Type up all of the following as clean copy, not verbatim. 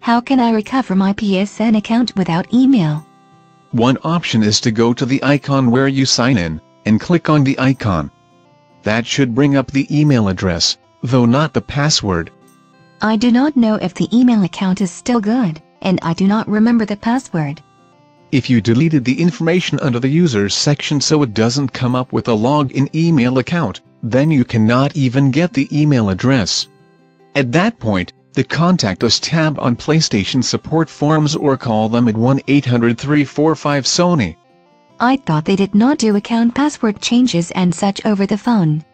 How can I recover my PSN account without email? One option is to go to the icon where you sign in, and click on the icon. That should bring up the email address, though not the password. I do not know if the email account is still good, and I do not remember the password. If you deleted the information under the users section so it doesn't come up with a login email account, then you cannot even get the email address. At that point, the Contact Us tab on PlayStation support forums or call them at 1-800-345-SONY. I thought they did not do account password changes and such over the phone.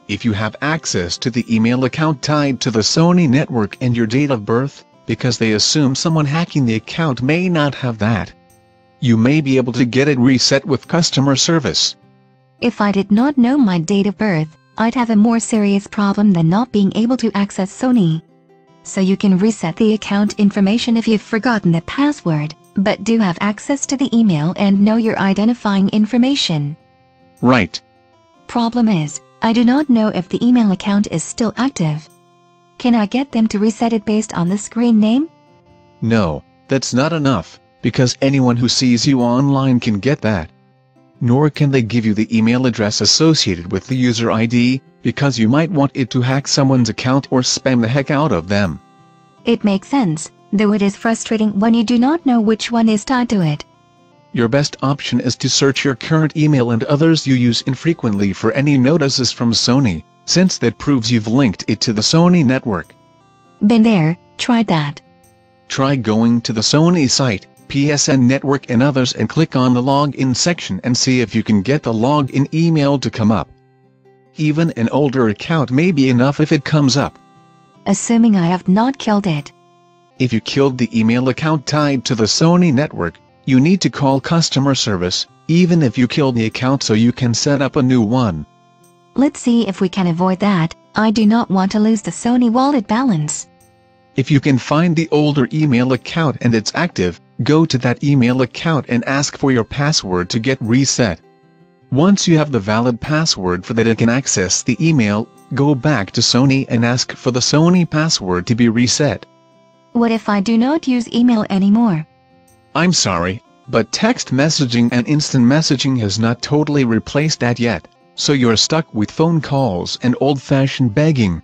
If you have access to the email account tied to the Sony network and your date of birth, because they assume someone hacking the account may not have that, you may be able to get it reset with customer service. If I did not know my date of birth, I'd have a more serious problem than not being able to access Sony. So you can reset the account information if you've forgotten the password, but do have access to the email and know your identifying information. Right. Problem is, I do not know if the email account is still active. Can I get them to reset it based on the screen name? No, that's not enough, because anyone who sees you online can get that. Nor can they give you the email address associated with the user ID, because you might want it to hack someone's account or spam the heck out of them. It makes sense, though it is frustrating when you do not know which one is tied to it. Your best option is to search your current email and others you use infrequently for any notices from Sony, since that proves you've linked it to the Sony network. Been there, tried that. Try going to the Sony site, PSN network and others and click on the login section and see if you can get the login email to come up. Even an older account may be enough if it comes up. Assuming I have not killed it. If you killed the email account tied to the Sony network, you need to call customer service, even if you killed the account so you can set up a new one. Let's see if we can avoid that. I do not want to lose the Sony wallet balance. If you can find the older email account and it's active, go to that email account and ask for your password to get reset. Once you have the valid password for that and can access the email, go back to Sony and ask for the Sony password to be reset. What if I do not use email anymore? I'm sorry, but text messaging and instant messaging has not totally replaced that yet, so you're stuck with phone calls and old-fashioned begging.